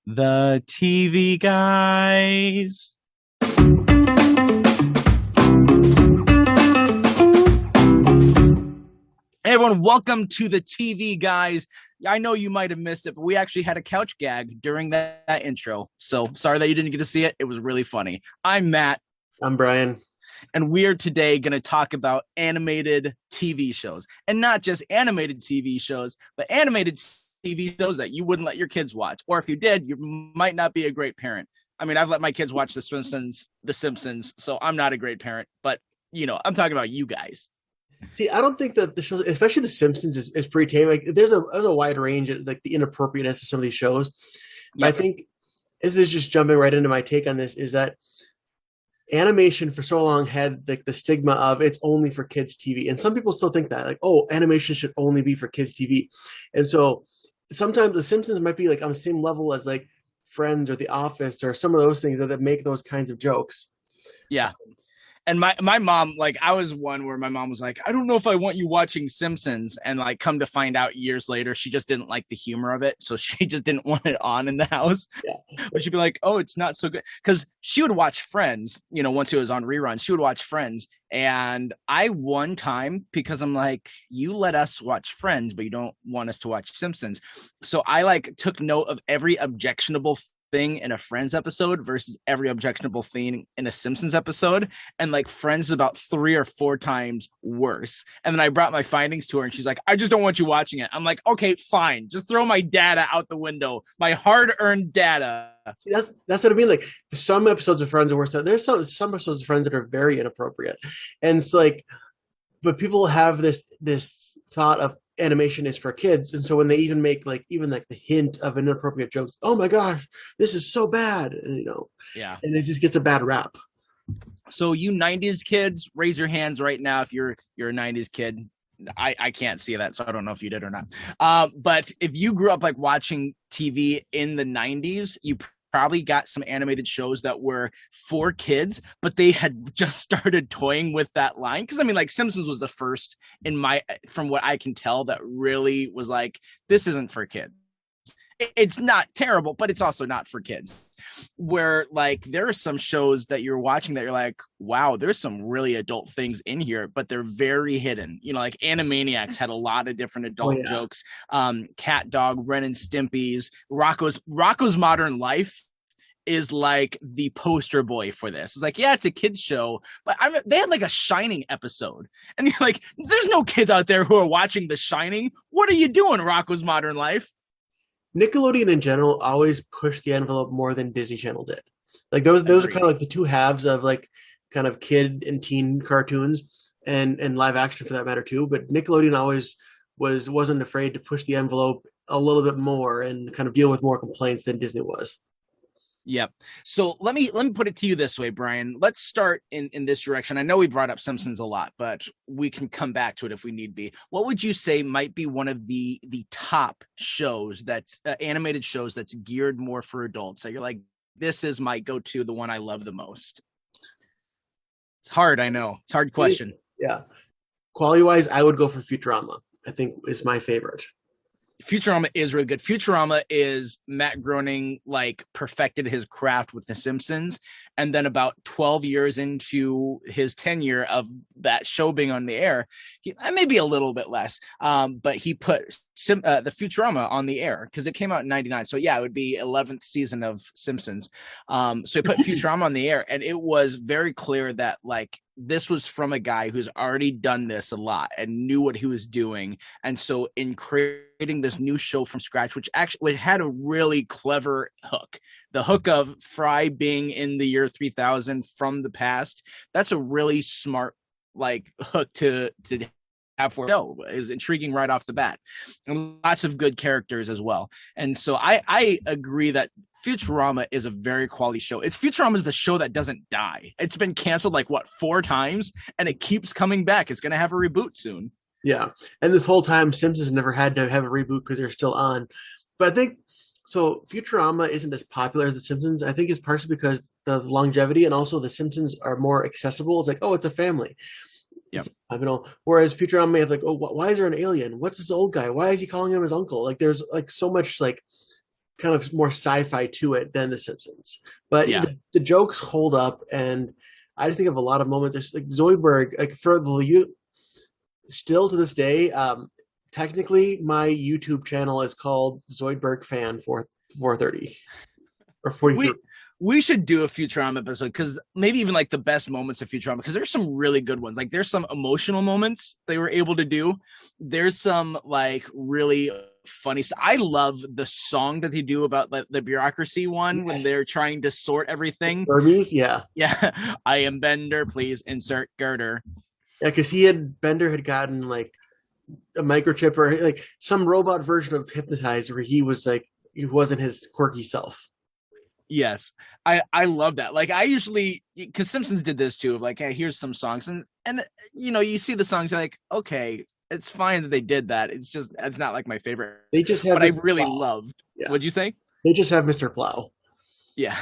The TV guys. Hey everyone, welcome to the TV guys. I know you might have missed it, but we actually had a couch gag during that intro. So sorry that you didn't get to see it. It was really funny. I'm Matt. I'm Brian. And we're today going to talk about animated TV shows. And not just animated TV shows, but animated TV shows that you wouldn't let your kids watch. Or if you did, you might not be a great parent. I mean, I've let my kids watch The Simpsons, so I'm not a great parent. But, I'm talking about you guys. See, I don't think that the shows, especially The Simpsons, is pretty tame. Like, there's a wide range of like the inappropriateness of some of these shows. But Yep. I think this is just jumping right into my take on this. Is that animation for so long had like the stigma of it's only for kids TV, and some people still think that like, oh, animation should only be for kids TV, and so sometimes The Simpsons might be like on the same level as like Friends or The Office or some of those things that make those kinds of jokes. Yeah. And my mom, like, I was one where my mom was like, I don't know if I want you watching Simpsons. And like, come to find out years later, she just didn't like the humor of it. So she just didn't want it on in the house. Yeah. But she'd be like, oh, it's not so good. Because she would watch Friends, once it was on reruns, she would watch Friends. And I, one time, because I'm like, you let us watch Friends, but you don't want us to watch Simpsons. So I like took note of every objectionable thing in a Friends episode versus every objectionable thing in a Simpsons episode. And like Friends is about 3 or 4 times worse. And then I brought my findings to her and she's like, I just don't want you watching it. I'm like, okay, fine. Just throw my data out the window. My hard-earned data. See, that's what I mean. Like some episodes of Friends are worse. There's some episodes of Friends that are very inappropriate, and it's like, but people have this thought of animation is for kids, and so when they even like the hint of inappropriate jokes, oh my gosh, this is so bad, and Yeah. and it just gets a bad rap. So you 90s kids, raise your hands right now if you're a 90s kid. I can't see that, so I don't know if you did or not. But if you grew up like watching TV in the 90s, you probably got some animated shows that were for kids, but they had just started toying with that line. Because I mean, like Simpsons was the first from what I can tell, that really was like, this isn't for kids. It's not terrible, but it's also not for kids. Where like there are some shows that you're watching that you're like, wow, there's some really adult things in here, but they're very hidden. Like Animaniacs had a lot of different adult jokes. Cat Dog, Ren and Stimpy's, Rocco's Modern Life is like the poster boy for this. It's like, yeah, it's a kids show, but they had like a Shining episode, and you're like, there's no kids out there who are watching The Shining. What are you doing, Rocco's Modern Life? Nickelodeon in general always pushed the envelope more than Disney Channel did. Like those are kind of like the two halves of like kind of kid and teen cartoons and live action for that matter too. But Nickelodeon always wasn't afraid to push the envelope a little bit more and kind of deal with more complaints than Disney was. Yep. So let me put it to you this way, Brian. Let's start in this direction. I know we brought up Simpsons a lot, but we can come back to it if we need be. What would you say might be one of the top shows that's animated shows that's geared more for adults? So you're like, this is my go-to, the one I love the most. It's hard, I know. It's a hard question. Yeah. Quality wise, I would go for Futurama. I think is my favorite. Futurama is really good. Futurama is Matt Groening like perfected his craft with The Simpsons, and then about 12 years into his tenure of that show being on the air, maybe a little bit less, but he put the Futurama on the air because it came out in '99. So yeah, it would be 11th season of Simpsons. So he put Futurama on the air, and it was very clear that like this was from a guy who's already done this a lot and knew what he was doing. And so in creating this new show from scratch, which actually had a really clever hook, the hook of Fry being in the year 3000 from the past, that's a really smart like hook to have for show. Is intriguing right off the bat, and lots of good characters as well. And so I agree that Futurama is a very quality show. Futurama is the show that doesn't die. It's been canceled like 4 times, and it keeps coming back. It's going to have a reboot soon. Yeah, and this whole time, Simpsons never had to have a reboot because they're still on. But I think so. Futurama isn't as popular as The Simpsons. I think it's partially because the longevity, and also The Simpsons are more accessible. It's like, oh, it's a family. Yep. Whereas Futurama may have like, oh, why is there an alien? What's this old guy? Why is he calling him his uncle? Like, there's like so much like kind of more sci-fi to it than The Simpsons. But Yeah. the jokes hold up, and I just think of a lot of moments. There's like Zoidberg, like for the still to this day. Technically, my YouTube channel is called Zoidberg Fan 430 or 43. we we should do a Futurama episode because maybe even like the best moments of Futurama because there's some really good ones. Like there's some emotional moments they were able to do. There's some like really funny. I love the song that they do about the bureaucracy one when Yes. they're trying to sort everything. Hermes, yeah. Yeah, I am Bender. Please insert girder. Yeah, because Bender had gotten like a microchip or like some robot version of Hypnotize where he wasn't his quirky self. Yes, I love that. Like I usually because Simpsons did this too. Like, hey, here's some songs, and you see the songs, you're like, okay, it's fine that they did that. It's not like my favorite, They just have but I Mr. really Plow. loved. Yeah. What'd you say? They just have Mr. Plow. Yeah,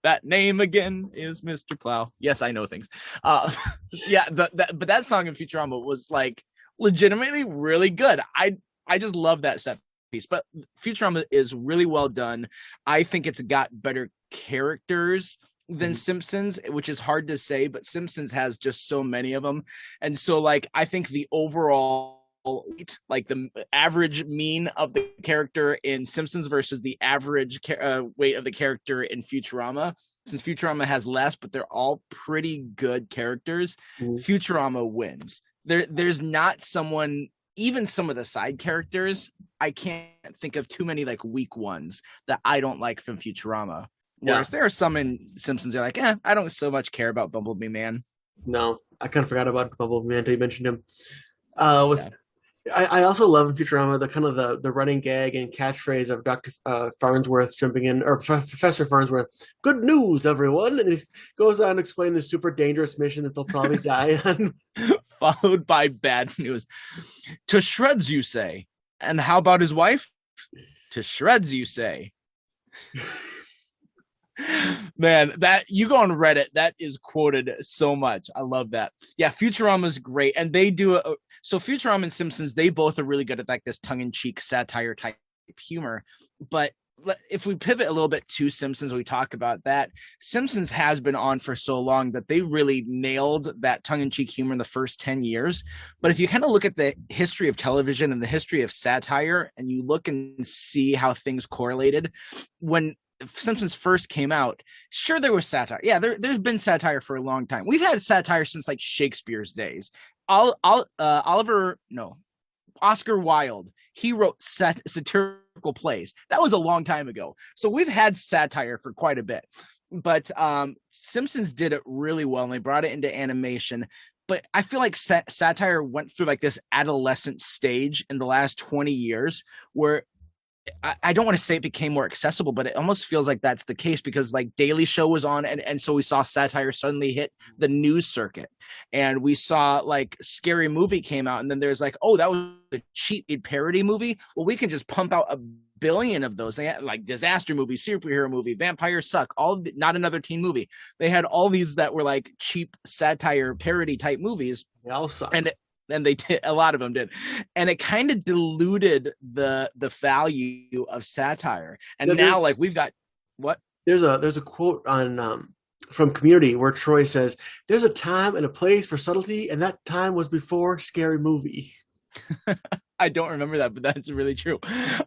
that name again is Mr. Plow. Yes, I know things. Yeah, but that song in Futurama was like legitimately really good. I just love that set piece. But Futurama is really well done. I think it's got better characters than Simpsons, which is hard to say, but Simpsons has just so many of them. And so like I think the overall like the average mean of the character in Simpsons versus the average weight of the character in Futurama. Since Futurama has less, but they're all pretty good characters, Futurama wins. There's not someone, even some of the side characters, I can't think of too many like weak ones that I don't like from Futurama. Whereas there are some in Simpsons that are like, I don't so much care about Bumblebee Man. No, I kind of forgot about Bumblebee Man until you mentioned him. I also love in Futurama the kind of the running gag and catchphrase of Dr. Farnsworth jumping in, or Professor Farnsworth. Good news, everyone! And he goes on to explain the super dangerous mission that they'll probably die on. Followed by bad news. To shreds, you say. And how about his wife? To shreds, you say. Man, that you go on Reddit, that is quoted so much. I love that. Yeah, Futurama is great, and they do so. Futurama and Simpsons, they both are really good at like this tongue-in-cheek satire type humor. But if we pivot a little bit to Simpsons, we talk about that. Simpsons has been on for so long that they really nailed that tongue-in-cheek humor in the first 10 years. But if you kind of look at the history of television and the history of satire, and you look and see how things correlated, when Simpsons first came out, sure there was satire. Yeah, there's been satire for a long time. We've had satire since like Shakespeare's days. Oscar Wilde, he wrote satirical plays. That was a long time ago. So we've had satire for quite a bit. But Simpsons did it really well, and they brought it into animation. But I feel like satire went through like this adolescent stage in the last 20 years where I don't want to say it became more accessible, but it almost feels like that's the case because like Daily Show was on, and so we saw satire suddenly hit the news circuit, and we saw like Scary Movie came out, and then there's like, oh, that was a cheap parody movie. Well, we can just pump out a billion of those. They had like disaster movie, superhero movie, vampires suck, all not another teen movie. They had all these that were like cheap satire parody type movies. They all suck. And they did, a lot of them did, and it kind of diluted the value of satire. And now like we've got what there's a quote on from Community where Troy says there's a time and a place for subtlety, and that time was before Scary Movie. I don't remember that, but that's really true.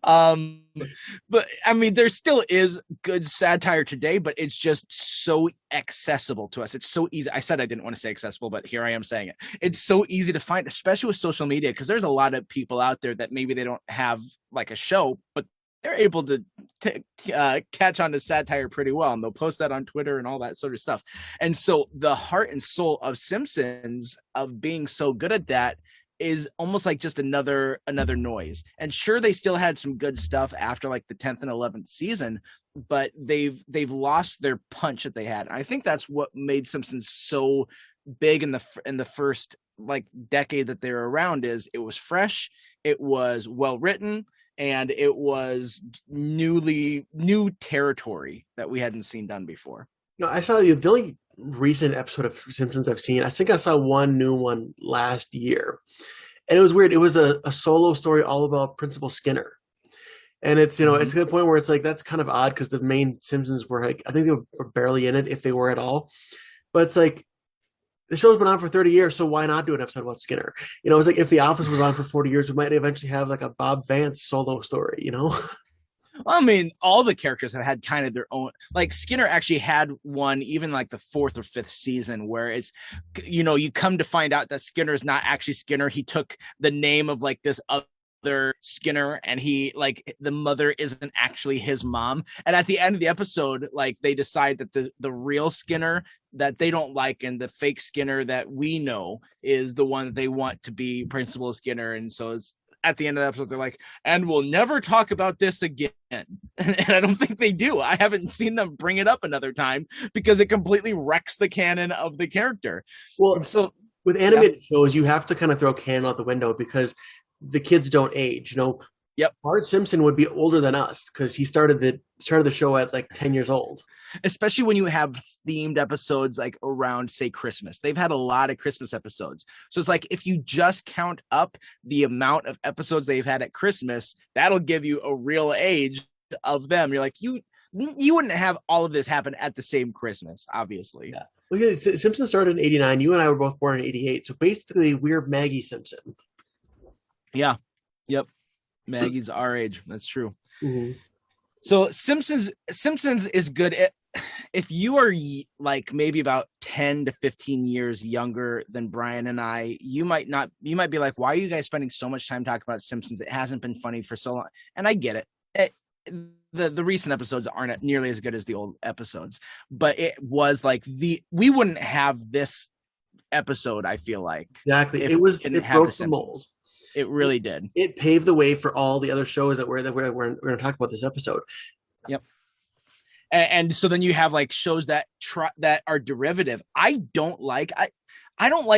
But I mean, there still is good satire today, but it's just so accessible to us. It's so easy. I said I didn't want to say accessible, but here I am saying it. It's so easy to find, especially with social media, because there's a lot of people out there that maybe they don't have like a show, but they're able to catch on to satire pretty well, and they'll post that on Twitter and all that sort of stuff. And so the heart and soul of Simpsons, of being so good at that, is almost like just another noise. And sure, they still had some good stuff after like the 10th and 11th season, but they've lost their punch that they had. And I think that's what made Simpsons so big in the first like decade that they were around. Is it was fresh, it was well written, and it was new territory that we hadn't seen done before. No, I saw the only recent episode of Simpsons I've seen. I think I saw one new one last year, and it was weird. It was a solo story all about Principal Skinner, And it's, it's Mhm. to the point where it's like that's kind of odd because the main Simpsons were like, I think they were barely in it if they were at all. But it's like the show's been on for 30 years, so why not do an episode about Skinner? It's like if The Office was on for 40 years, we might eventually have like a Bob Vance solo story. I mean, all the characters have had kind of their own. Like Skinner actually had one, even like the fourth or fifth season, where it's, you come to find out that Skinner is not actually Skinner. He took the name of like this other Skinner, and he like the mother isn't actually his mom. And at the end of the episode, like they decide that the real Skinner that they don't like and the fake Skinner that we know is the one that they want to be Principal Skinner. And so it's at the end of the episode, they're like, and we'll never talk about this again. And I don't think they do. I haven't seen them bring it up another time because it completely wrecks the canon of the character. Well, And so, with yeah, animated shows, you have to kind of throw canon out the window because the kids don't age. yep. Bart Simpson would be older than us because he started the show at like 10 years old. Especially when you have themed episodes like around, say, Christmas. They've had a lot of Christmas episodes. So it's like if you just count up the amount of episodes they've had at Christmas, that'll give you a real age of them. You're like, you wouldn't have all of this happen at the same Christmas, obviously. Yeah. Well, yeah, Simpsons started in 89. You and I were both born in 88. So basically, we're Maggie Simpson. Yeah. Yep. Maggie's our age. That's true. Mm-hmm. So Simpsons is good. If you are like maybe about 10 to 15 years younger than Brian and I, you might be like, why are you guys spending so much time talking about Simpsons? It hasn't been funny for so long. And I get it. The recent episodes aren't nearly as good as the old episodes, but it was like we wouldn't have this episode, I feel like. Exactly. If It broke the mold. It really did. It paved the way for all the other shows that we're going to talk about this episode. Yep. And so then you have like shows that are derivative. I don't like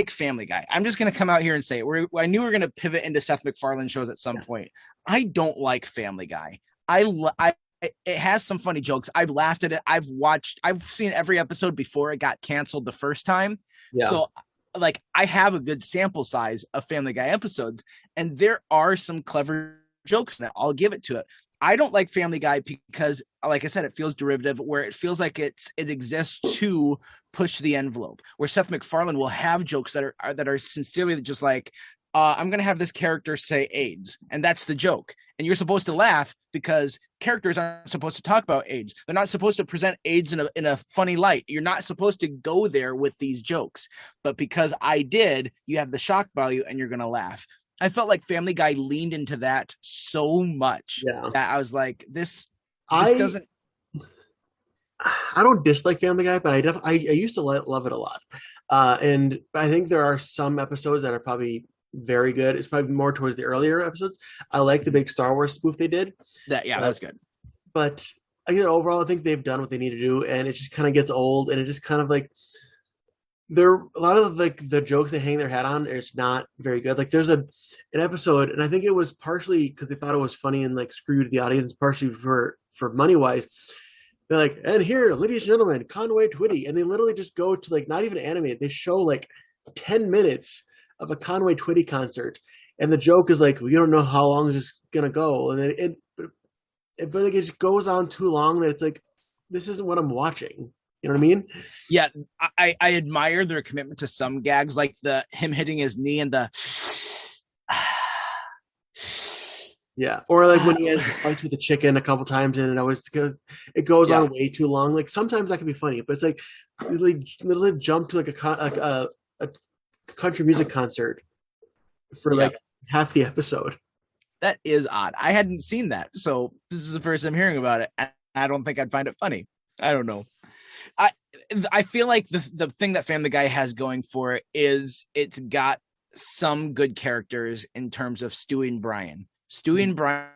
Family Guy. I'm just gonna come out here and say it. I knew we were gonna pivot into Seth MacFarlane shows at some point. I don't like Family Guy. It has some funny jokes. I've laughed at it. I've seen every episode before it got canceled the first time. Yeah. So like I have a good sample size of Family Guy episodes, and there are some clever jokes in it. I'll give it to it. I don't like Family Guy because, like I said, it feels derivative, where it feels like it exists to push the envelope. Where Seth MacFarlane will have jokes that are sincerely just like, I'm going to have this character say AIDS, and that's the joke. And you're supposed to laugh because characters aren't supposed to talk about AIDS. They're not supposed to present AIDS in a funny light. You're not supposed to go there with these jokes. But because I did, you have the shock value and you're going to laugh. I felt like Family Guy leaned into that so much that I was like, this doesn't. I don't dislike Family Guy, but I used to love it a lot. And I think there are some episodes that are probably very good. It's probably more towards the earlier episodes. I like the big Star Wars spoof they did. That was good. But again, overall, I think they've done what they need to do, and it just kind of gets old, and it just kind of like a lot of like the jokes they hang their hat on is not very good. Like there's an episode, and I think it was partially because they thought it was funny and like screwed the audience, partially for money wise. They're like, and here, ladies and gentlemen, Conway Twitty, and they literally just go to like not even animated. They show like 10 minutes of a Conway Twitty concert, and the joke is like, we don't know how long is this gonna go, and then but like it just goes on too long that it's like, this isn't what I'm watching. You know what I mean? Yeah, I admire their commitment to some gags, like him hitting his knee and the. Yeah, or like when he has the fight with the chicken a couple times, and it goes on way too long. Like sometimes that can be funny, but it's like literally jump to like a country music concert for like half the episode. That is odd. I hadn't seen that, so this is the first I'm hearing about it. I don't think I'd find it funny. I don't know. I feel like the thing that Family Guy has going for it is it's got some good characters in terms of Stewie and Brian. Stewie and Brian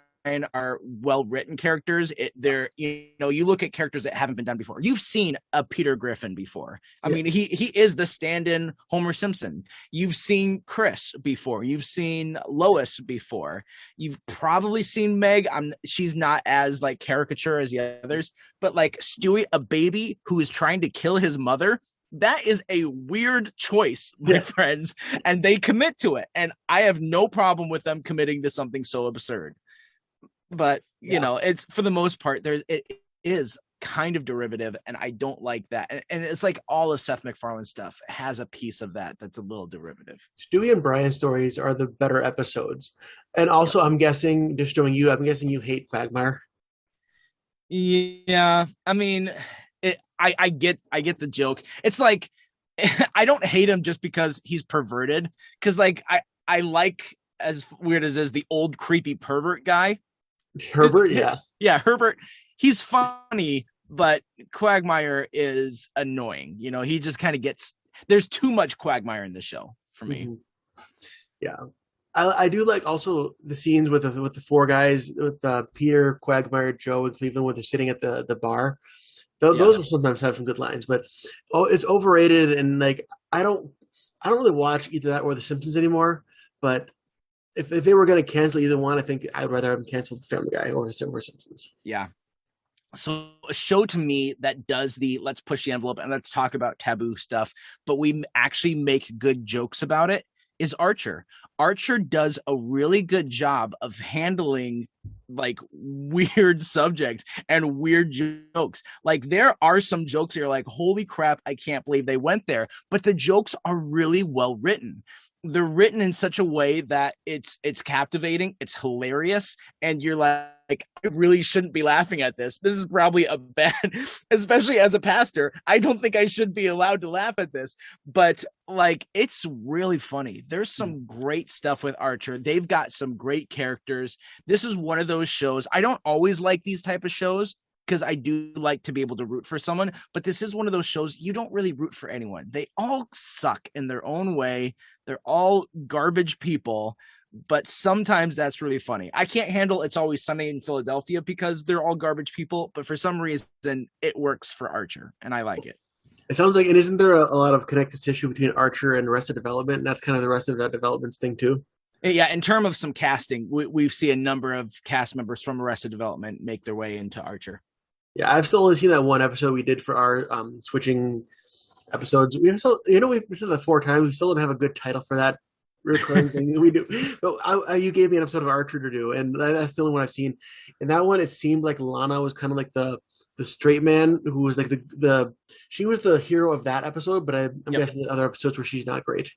are well-written characters. You look at characters that haven't been done before. You've seen a Peter Griffin before. I mean, he is the stand-in Homer Simpson. You've seen Chris before. You've seen Lois before. You've probably seen Meg. She's not as like caricature as the others, but like Stewie, a baby who is trying to kill his mother. That is a weird choice, my friends, and they commit to it. And I have no problem with them committing to something so absurd. but you Yeah. know, it's for the most part it is kind of derivative, and I don't like that. And it's like all of Seth MacFarlane's stuff has a piece of that that's a little derivative. Stewie and Brian stories are the better episodes. And Yep. also, I'm guessing, just showing you, I'm guessing you hate Quagmire. Yeah, I mean, I get the joke. It's like I don't hate him just because he's perverted, because like I like, as weird as is, the old creepy pervert guy. Herbert, yeah. Yeah, Herbert, he's funny, but Quagmire is annoying. You know, he just kind of gets, there's too much Quagmire in the show for me. Mhm. Yeah. I do like also the scenes with the four guys, with Peter, Quagmire, Joe, and Cleveland, when they're sitting at the bar. Yeah. Those will sometimes have some good lines, but it's overrated. And like I don't really watch either that or The Simpsons anymore. But if they were going to cancel either one, I think I'd rather have them cancel Family Guy over Simpsons. Yeah. So a show to me that does the let's push the envelope and let's talk about taboo stuff, but we actually make good jokes about it, is Archer. Archer does a really good job of handling like weird subjects and weird jokes. Like there are some jokes that you're like, holy crap, I can't believe they went there. But the jokes are really well written. They're written in such a way that it's captivating, it's hilarious, and you're like, I really shouldn't be laughing at this. This is probably a bad, especially as a pastor. I don't think I should be allowed to laugh at this, but like, it's really funny. There's some great stuff with Archer. They've got some great characters. This is one of those shows. I don't always like these type of shows because I do like to be able to root for someone, but this is one of those shows you don't really root for anyone. They all suck in their own way. They're all garbage people, but sometimes that's really funny. I can't handle It's Always Sunny in Philadelphia because they're all garbage people, but for some reason it works for Archer and I like it. It sounds like, and isn't there a lot of connective tissue between Archer and Arrested Development? And that's kind of the rest of that development's thing too. Yeah, in terms of some casting, we see a number of cast members from Arrested Development make their way into Archer. Yeah, I've still only seen that one episode we did for our switching episodes. We still, we've said that 4 times. We still don't have a good title for that recurring thing that we do. But you gave me an episode of Archer to do, and that's the only one I've seen. In that one, it seemed like Lana was kind of like the straight man who was like the she was the hero of that episode. But I'm Yep. guessing the other episodes where she's not great.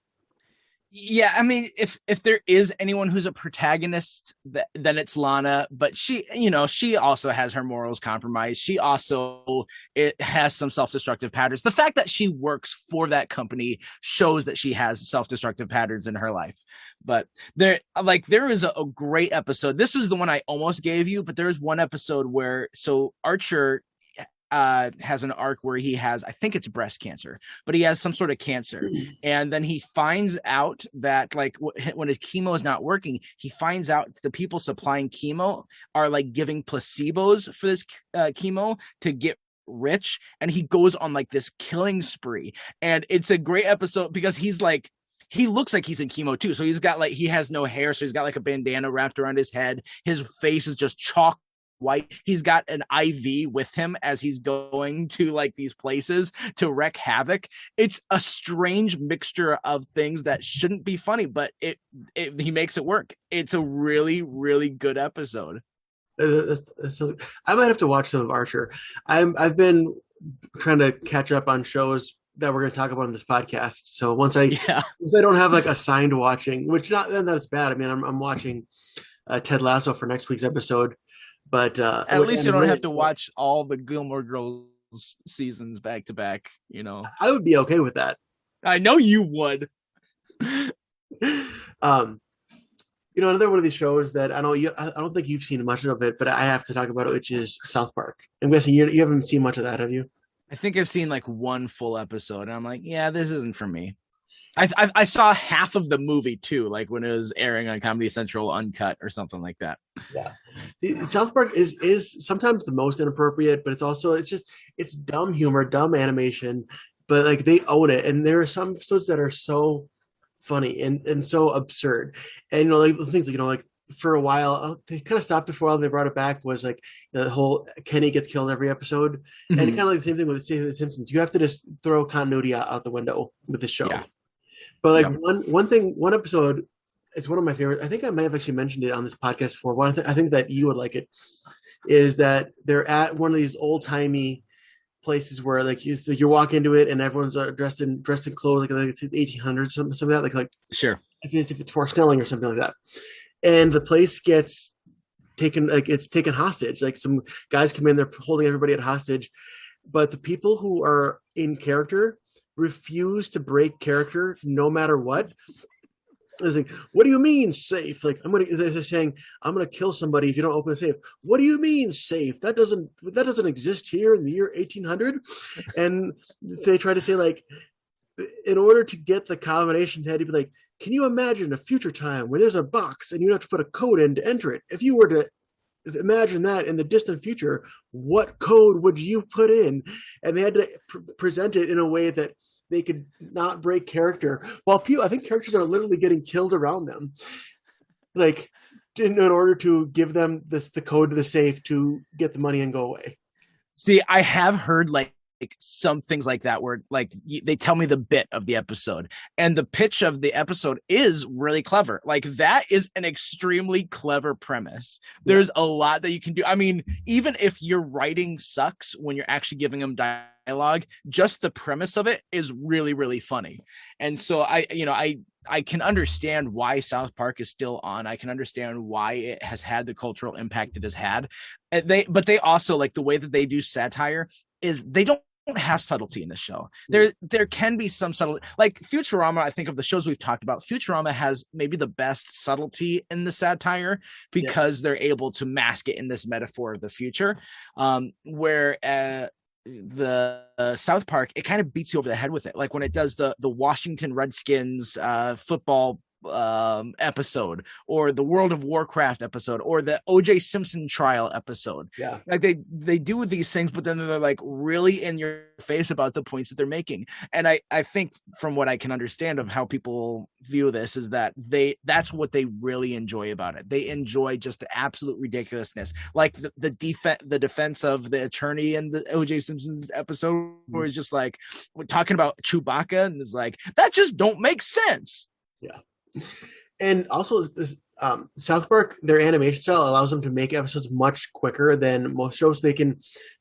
Yeah, I mean, if there is anyone who's a protagonist, then it's Lana. But she, you know, she also has her morals compromised. She also it has some self-destructive patterns. The fact that she works for that company shows that she has self-destructive patterns in her life. But there is a great episode. This was the one I almost gave you, but there is one episode where so Archer has an arc where he has, I think it's breast cancer, but he has some sort of cancer. And then he finds out that like when his chemo is not working, he finds out the people supplying chemo are like giving placebos for this chemo to get rich. And he goes on like this killing spree. And it's a great episode because he's like, he looks like he's in chemo too. So he's got like, he has no hair. So he's got like a bandana wrapped around his head. His face is just chalk white. He's got an IV with him as he's going to like these places to wreak havoc. It's a strange mixture of things that shouldn't be funny, but he makes it work. It's a really, really good episode. I might have to watch some of Archer. I've been trying to catch up on shows that we're going to talk about on this podcast. So Yeah. once I don't have like assigned watching, which not then that's bad. I mean, I'm watching Ted Lasso for next week's episode, but At least you don't have to watch all the Gilmore Girls seasons back to back, you know. I would be okay with that. I know you would. um, another one of these shows that I don't think you've seen much of it, but I have to talk about it, which is South Park. I'm guessing you haven't seen much of that, have you? I think I've seen like one full episode, and I'm like, yeah, this isn't for me. I saw half of the movie too, like when it was airing on Comedy Central uncut or something like that. Yeah, South Park is sometimes the most inappropriate, but it's dumb humor, dumb animation, but like they own it. And there are some episodes that are so funny and so absurd, and like the things like for a while they kind of stopped it for a while. And they brought it back was like the whole Kenny gets killed every episode, and kind of like the same thing with the Simpsons. You have to just throw continuity out the window with the show. Yeah. But like one episode it's one of my favorites. I think I may have actually mentioned it on this podcast before. I think that you would like it is that they're at one of these old timey places where like you walk into it and everyone's dressed in clothes like it's 1800s something like that like Sure. if it's for Snelling or something like that, and the place gets taken like it's taken hostage. Like some guys come in, they're holding everybody at hostage, but the people who are in character refuse to break character no matter what. It's like, what do you mean safe? Like they're saying, I'm gonna kill somebody if you don't open the safe. What do you mean safe? That doesn't exist here in the year 1800. And they try to say like, in order to get the combination, they had to be like, can you imagine a future time where there's a box and you have to put a code in to enter it? If you were to imagine that in the distant future, what code would you put in? And they had to present it in a way that they could not break character. While people, I think characters are literally getting killed around them, like in order to give them the code to the safe to get the money and go away. See, I have heard like some things like that where like they tell me the bit of the episode and the pitch of the episode is really clever. Like that is an extremely clever premise. There's a lot that you can do. I mean, even if your writing sucks when you're actually giving them dialogue, just the premise of it is really, really funny. And so I can understand why South Park is still on. I can understand why it has had the cultural impact it has had. But they also like the way that they do satire is they don't have subtlety in the show. There can be some subtlety. Like Futurama, I think of the shows we've talked about, Futurama has maybe the best subtlety in the satire because they're able to mask it in this metaphor of the future. Where the South Park, it kind of beats you over the head with it. Like when it does the Washington Redskins football episode, or the World of Warcraft episode, or the OJ Simpson trial episode. Yeah, like they do with these things, but then they're like really in your face about the points that they're making. And I think from what I can understand of how people view this is that that's what they really enjoy about it. They enjoy just the absolute ridiculousness, like the defense of the attorney in the OJ Simpson's episode, where he's just like, we're talking about Chewbacca and is like, that just don't make sense. Yeah. And also this South Park, their animation style allows them to make episodes much quicker than most shows. They can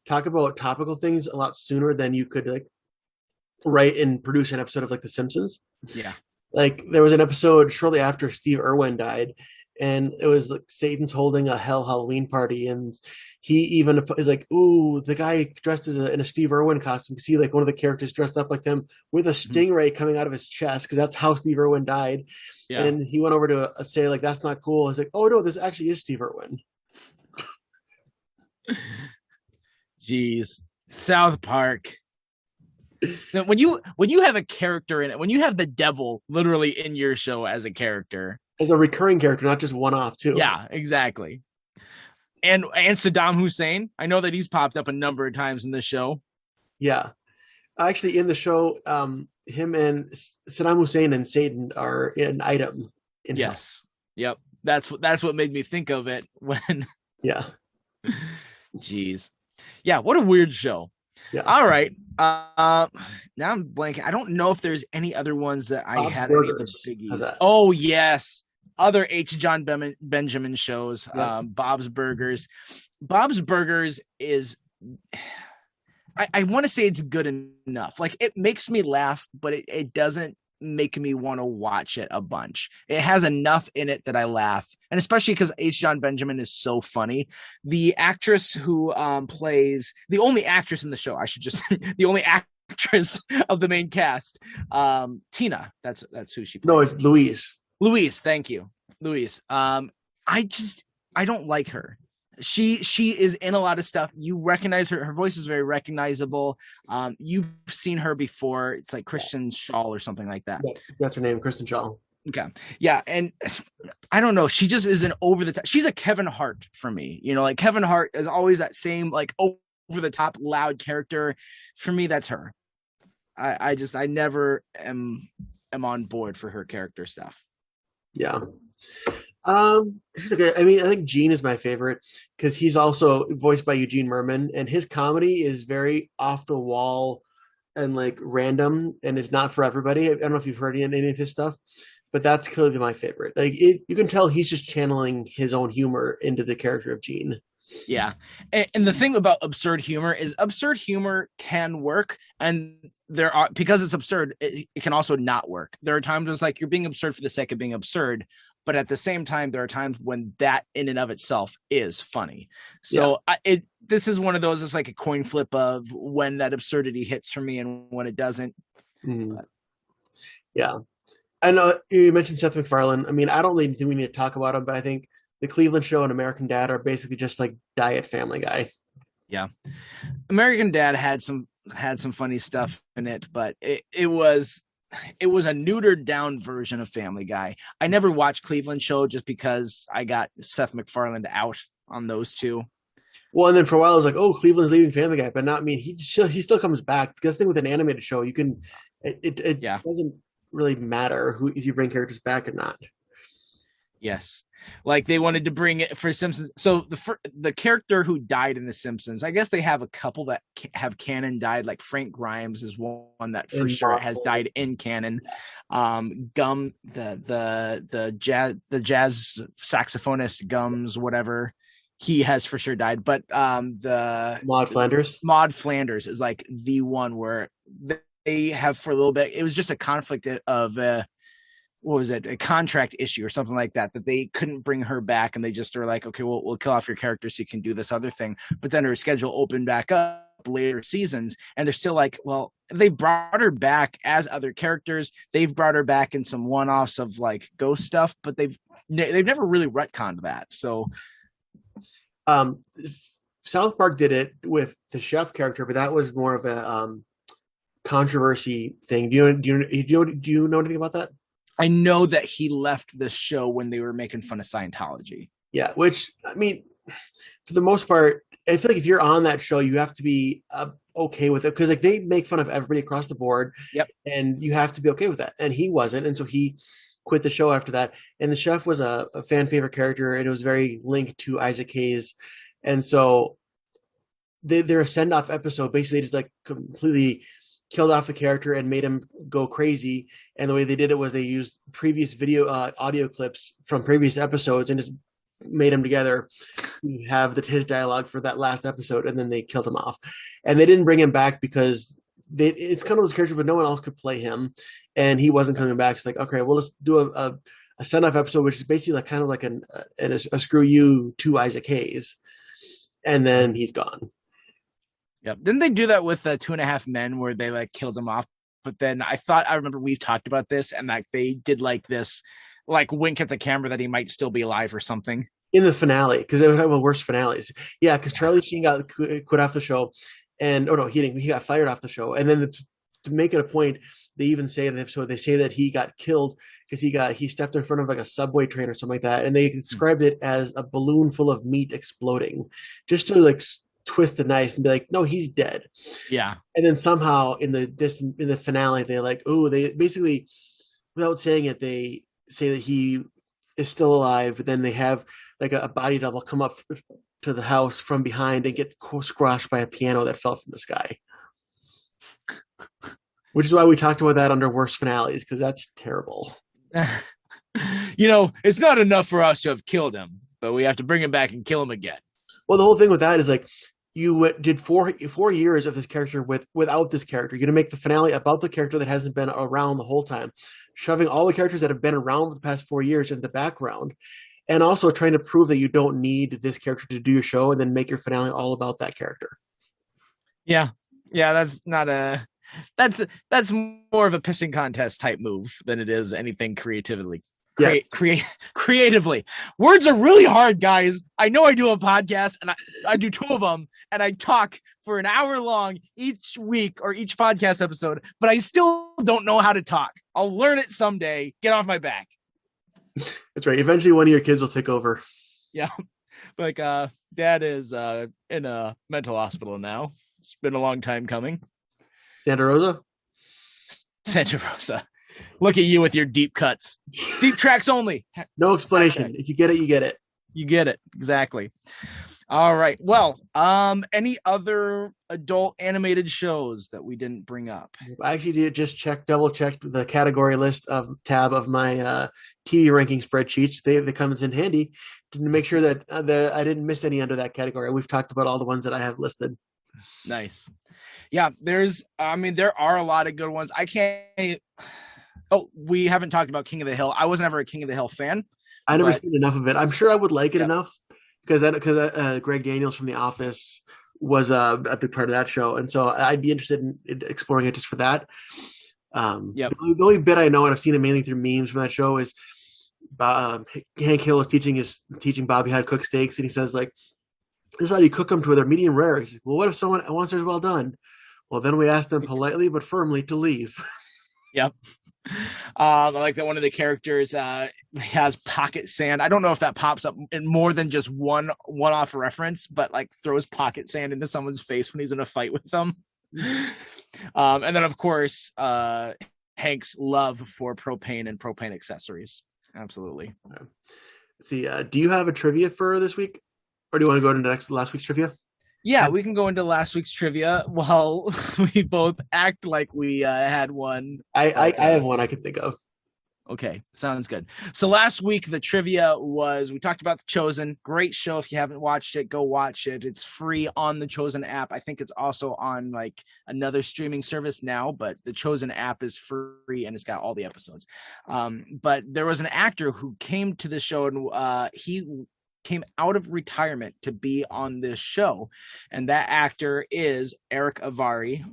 talk about topical things a lot sooner than you could like write and produce an episode of like The Simpsons. Yeah. Like there was an episode shortly after Steve Irwin died, and it was like Satan's holding a Halloween party, and he even is like, "Ooh, the guy dressed in a Steve Irwin costume." You see, like one of the characters dressed up like them with a stingray coming out of his chest because that's how Steve Irwin died. Yeah. And he went over to say like, "That's not cool." He's like, "Oh no, this actually is Steve Irwin." Jeez, South Park. When you have a character in it, when you have the devil literally in your show as a character, as a recurring character, not just one off too. Yeah, exactly. And Saddam Hussein, I know that he's popped up a number of times in the show. Yeah, actually, in the show, him and Saddam Hussein and Satan are an item. Yes. Yep. That's what made me think of it when. Yeah. Jeez. Yeah. What a weird show. Yeah. All right. Now I'm blanking. I don't know if there's any other ones that I had. Any of the biggies. Oh yes, other H. John Benjamin shows. Yeah. Bob's Burgers. Bob's Burgers is. I want to say it's good enough. Like it makes me laugh, but it doesn't make me want to watch it a bunch. It has enough in it that I laugh, and especially because H. John Benjamin is so funny. The actress who plays the only actress in the show, I should just the only actress of the main cast, Tina. That's who she plays. No, it's Louise. Louise, thank you, Louise. I don't like her. She is in a lot of stuff. You recognize her. Her voice is very recognizable. You've seen her before. It's like Kristen Shaw or something like that. Yeah, that's her name, Kristen Shaw. Okay. Yeah. And I don't know. She just is an over the top. She's a Kevin Hart for me. You know, like Kevin Hart is always that same like over the top loud character. For me, that's her. I never am on board for her character stuff. Yeah. Okay. I mean, I think Gene is my favorite because he's also voiced by Eugene Merman, and his comedy is very off the wall and like random, and it's not for everybody. I don't know if you've heard any of his stuff, but that's clearly my favorite. Like you can tell he's just channeling his own humor into the character of Gene. Yeah. And the thing about absurd humor can work. And there are, because it's absurd, it can also not work. There are times when it's like you're being absurd for the sake of being absurd. But at the same time, there are times when that in and of itself is funny. Yeah. So this is one of those, it's like a coin flip of when that absurdity hits for me and when it doesn't. Mm. Yeah. I know you mentioned Seth MacFarlane. I mean, I don't really think we need to talk about him, but I think the Cleveland Show and American Dad are basically just like diet Family Guy. Yeah. American Dad had some funny stuff in it, but it was a neutered down version of Family Guy. I never watched Cleveland Show just because I got Seth MacFarlane out on those two. Well, and then for a while I was like, oh, Cleveland's leaving Family Guy, but not. I mean, he still comes back because the thing with an animated show, you can it Yeah. doesn't really matter who if you bring characters back or not. Yes. Like they wanted to bring it for Simpsons. So the character who died in the Simpsons, I guess they have a couple that have canon died. Like Frank Grimes is one that for sure has died in canon. Gum, the jazz saxophonist Gums, whatever, he has for sure died. But the Maud Flanders is like the one where they have for a little bit. It was just a conflict of what was it, a contract issue or something like that they couldn't bring her back, and they just were like, okay, we'll kill off your character so you can do this other thing. But then her schedule opened back up later seasons, and they're still like, well, they brought her back as other characters. They've brought her back in some one-offs of like ghost stuff, but they've never really retconned that. So South Park did it with the chef character, but that was more of a controversy thing. Do you know anything about that? I know that he left the show when they were making fun of Scientology. Yeah, which, I mean, for the most part, I feel like if you're on that show, you have to be okay with it because like they make fun of everybody across the board. Yep. And you have to be okay with that. And he wasn't, and so he quit the show after that. And the chef was a fan favorite character, and it was very linked to Isaac Hayes. And so their send off episode basically just like completely killed off the character and made him go crazy. And the way they did it was they used previous audio clips from previous episodes and just made them together to have his dialogue for that last episode, and then they killed him off. And they didn't bring him back because it's kind of those characters, but no one else could play him, and he wasn't coming back. It's like, okay, we'll just do a send off episode, which is basically like kind of like a screw you to Isaac Hayes, and then he's gone. Yep. Didn't they do that with 2.5 Men where they like killed him off? But then I remember we've talked about this, and like they did like this, like wink at the camera that he might still be alive or something in the finale, because they would have the worst finales. Yeah, because Charlie Sheen got quit off the show, and he didn't. He got fired off the show, and then to make it a point, they even say in the episode they say that he got killed because he stepped in front of like a subway train or something like that, and they described it as a balloon full of meat exploding, just to like twist the knife and be like, no, he's dead. Yeah. And then somehow in the finale, they're like, oh, they basically, without saying it, they say that he is still alive, but then they have like a body double come up to the house from behind and get squashed by a piano that fell from the sky. Which is why we talked about that under worst finales, because that's terrible. It's not enough for us to have killed him, but we have to bring him back and kill him again. Well, the whole thing with that is like, you did 4 years of this character without this character. You're going to make the finale about the character that hasn't been around the whole time, shoving all the characters that have been around for the past 4 years into the background, and also trying to prove that you don't need this character to do your show, and then make your finale all about that character. Yeah. That's not that's more of a pissing contest type move than it is anything creatively. Creatively. Words are really hard, guys. I know I do a podcast, and I do 2 of them, and I talk for an hour long each week or each podcast episode, but I still don't know how to talk. I'll learn it someday. Get off my back. That's right. Eventually one of your kids will take over. Yeah. Like Dad is in a mental hospital now. It's been a long time coming. Santa Rosa. Look at you with your deep cuts. Deep tracks only. No explanation. If you get it, you get it. You get it. Exactly. All right. Well, any other adult animated shows that we didn't bring up? I actually did just double check the category list of tab of my TV ranking spreadsheets. They comes in handy to make sure that I didn't miss any under that category. We've talked about all the ones that I have listed. Nice. Yeah, there are a lot of good ones. I can't. Oh, we haven't talked about King of the Hill. I was never a King of the Hill fan, I never but seen enough of it. I'm sure I would like it yeah, enough because Greg Daniels from The Office was a big part of that show, and so I'd be interested in exploring it just for that. yep. The only bit I know, and I've seen it mainly through memes from that show, is Hank Hill is teaching Bobby how to cook steaks, and he says like, "This is how you cook them to where they're medium rare." He's like, "Well, what if someone wants theirs well done?" Well, then we ask them politely but firmly to leave. Yep. I like that one of the characters has pocket sand. I don't know if that pops up in more than just one-off reference, but like throws pocket sand into someone's face when he's in a fight with them. And then of course, Hank's love for propane and propane accessories. Absolutely. Let's see, do you have a trivia for this week, or do you want to go to last week's trivia? Yeah, we can go into last week's trivia while we both act like we had one. I have one I can think of. Okay, sounds good. So last week the trivia was we talked about The Chosen. Great show. If you haven't watched it, go watch it. It's free on the Chosen app. I think it's also on like another streaming service now, but the Chosen app is free and it's got all the episodes. But there was an actor who came to the show and he came out of retirement to be on this show, and that actor is Eric Avari.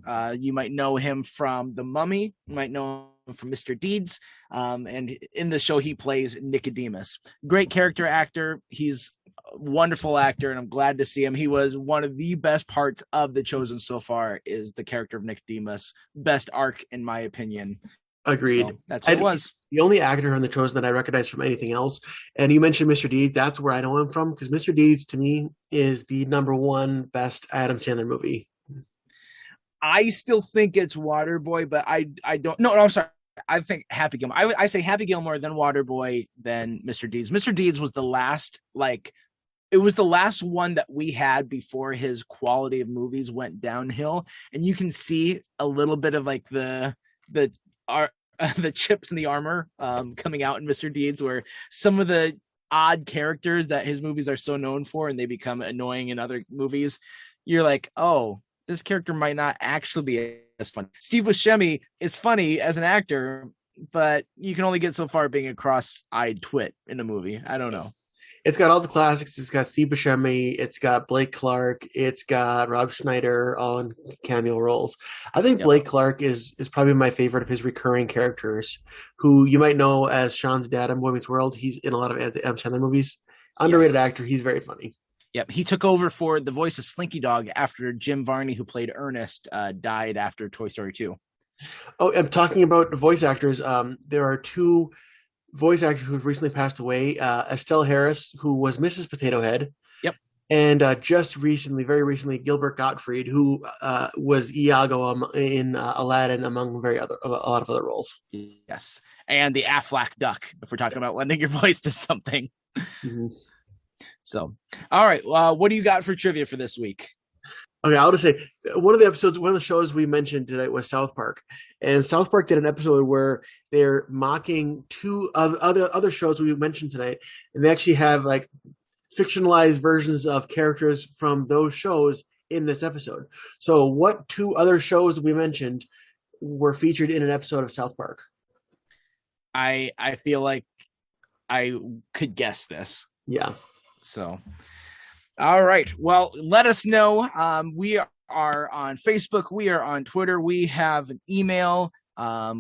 You might know him from The Mummy. You might know him from Mr. Deeds, and in the show he plays Nicodemus. Great character actor. He's a wonderful actor, and I'm glad to see him. He was one of the best parts of The Chosen so far. Is the character of Nicodemus. Best arc in my opinion. Agreed. So that's what it was. The only actor on The Chosen that I recognize from anything else, and you mentioned Mr. Deeds, that's where I know him from, because Mr. Deeds to me is the number one best Adam Sandler movie. I still think it's Waterboy, but I don't. No, I'm sorry. I think Happy Gilmore. I say Happy Gilmore, then Waterboy, then Mr. Deeds. Mr. Deeds was the last, like, it was the last one that we had before his quality of movies went downhill, and you can see a little bit of like the the chips in the armor coming out in Mr. Deeds, where some of the odd characters that his movies are so known for and they become annoying in other movies, you're like, oh, this character might not actually be as funny. Steve Buscemi is funny as an actor, but you can only get so far being a cross-eyed twit in a movie. I don't know. It's got all the classics. It's got Steve Buscemi. It's got Blake Clark. It's got Rob Schneider, all in cameo roles. I think Yep. Blake Clark is probably my favorite of his recurring characters, who you might know as Sean's dad in Boy Meets World. He's in a lot of Adam Sandler movies. Underrated Yes. actor. He's very funny. Yep. He took over for the voice of Slinky Dog after Jim Varney, who played Ernest, died after Toy Story 2. Oh, I'm talking about voice actors. There are two voice actors who've recently passed away. Estelle Harris, who was Mrs. Potato Head, Yep. and very recently, Gilbert Gottfried, who was Iago in Aladdin, among a lot of other roles. Yes. And the Aflac Duck, if we're talking about lending your voice to something. Mm-hmm. So, all right. What do you got for trivia for this week? Okay, I'll just say one of the shows we mentioned today was South Park, and South Park did an episode where they're mocking two of other shows we mentioned tonight, and they actually have like fictionalized versions of characters from those shows in this episode. So, what two other shows we mentioned were featured in an episode of South Park? I feel like I could guess this. Yeah. So, all right. Well, let us know. We are on Facebook. We are on Twitter. We have an email,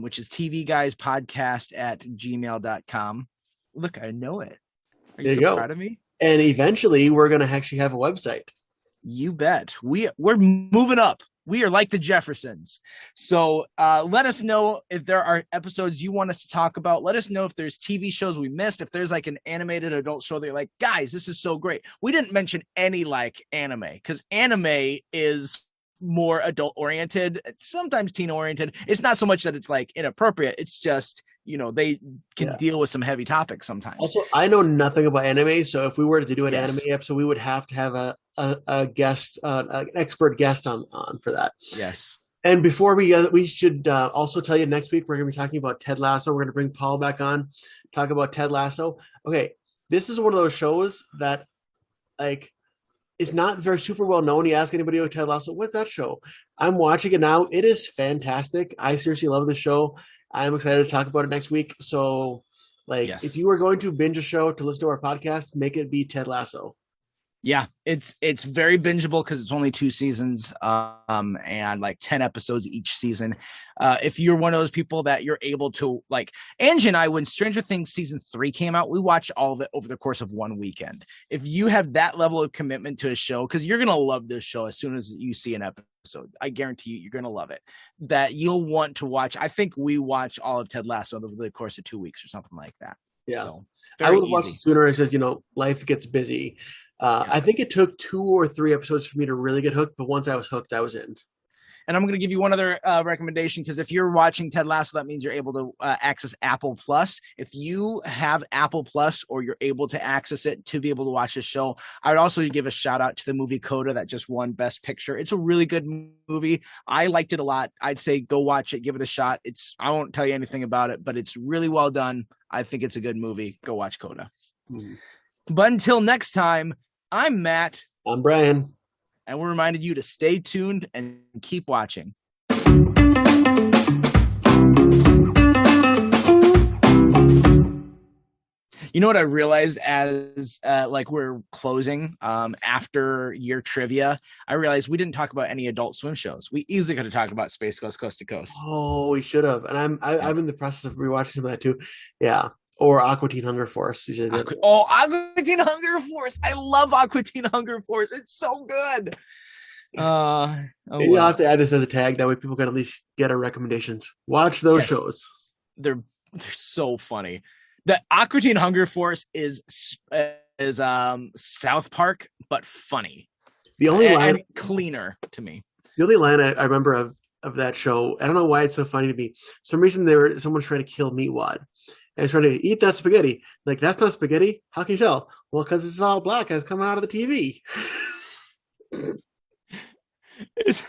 which is tvguyspodcast@gmail.com. Look, I know it. Are you There so you go. proud of me? And eventually, we're going to actually have a website. You bet. We're moving up. We are like the Jeffersons. So let us know if there are episodes you want us to talk about. Let us know if there's TV shows we missed. If there's like an animated adult show that you're like, guys, this is so great. We didn't mention any like anime, because anime is more adult oriented, sometimes teen oriented. It's not so much that it's like inappropriate. It's just, they can deal with some heavy topics sometimes. Also, I know nothing about anime, so if we were to do an anime Yes. episode, we would have to have a guest, an expert guest on for that. Yes. And before we should also tell you next week we're going to be talking about Ted Lasso. We're going to bring Paul back on, talk about Ted Lasso. Okay, this is one of those shows that like is not very super well known. You ask anybody about Ted Lasso, what's that show? I'm watching it now. It is fantastic. I seriously love the show. I'm excited to talk about it next week. So, if you were going to binge a show to listen to our podcast, make it be Ted Lasso. Yeah, it's very bingeable because it's only 2 seasons, and like 10 episodes each season. If you're one of those people that you're able to Angie and I, when Stranger Things season 3 came out, we watched all of it over the course of one weekend. If you have that level of commitment to a show, because you're gonna love this show as soon as you see an episode, I guarantee you're gonna love it. That you'll want to watch. I think we watched all of Ted Lasso over the course of 2 weeks or something like that. Yeah, so I would watch it sooner. It says life gets busy. I think it took 2 or 3 episodes for me to really get hooked, but once I was hooked, I was in. And I'm going to give you one other recommendation, because if you're watching Ted Lasso, that means you're able to access Apple Plus. If you have Apple Plus, or you're able to access it to be able to watch this show, I would also give a shout out to the movie Coda that just won Best Picture. It's a really good movie. I liked it a lot. I'd say go watch it, give it a shot. I won't tell you anything about it, but it's really well done. I think it's a good movie. Go watch Coda. But until next time, I'm Matt. I'm Brian. And we're reminding you to stay tuned and keep watching. You know what I realized as we're closing after year trivia? I realized we didn't talk about any Adult Swim shows. We easily could have talked about Space Ghost Coast to Coast. Oh, we should have. And I'm in the process of rewatching some of that too. Yeah. Or Aqua Teen Hunger Force. Aqua Teen Hunger Force. I love Aqua Teen Hunger Force. It's so good. You'll have to add this as a tag. That way people can at least get our recommendations. Watch those shows. They're so funny. The Aqua Teen Hunger Force is South Park, but funny. The only line, and cleaner to me. The only line I remember of that show, I don't know why it's so funny to me. For some reason someone's trying to kill Meatwad. And trying to eat that spaghetti. Like, that's not spaghetti. How can you tell? Well, because it's all black and it's coming out of the TV. It's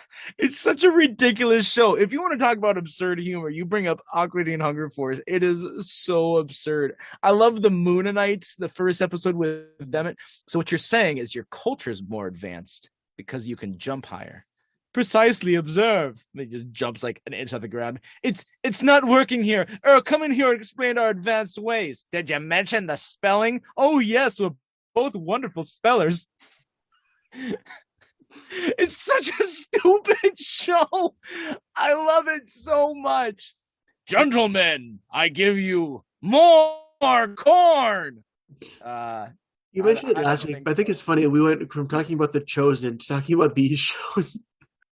such a ridiculous show. If you want to talk about absurd humor, you bring up Aqua Teen Hunger Force. It is so absurd. I love the Moonanites, the first episode with them. So what you're saying is your culture is more advanced because you can jump higher. Precisely, observe. And he just jumps like an inch off the ground. It's not working here. Come in here and explain our advanced ways. Did you mention the spelling? Oh yes, we're both wonderful spellers. It's such a stupid show. I love it so much. Gentlemen, I give you more corn. You mentioned it last week, but I think it's funny. We went from talking about The Chosen to talking about these shows.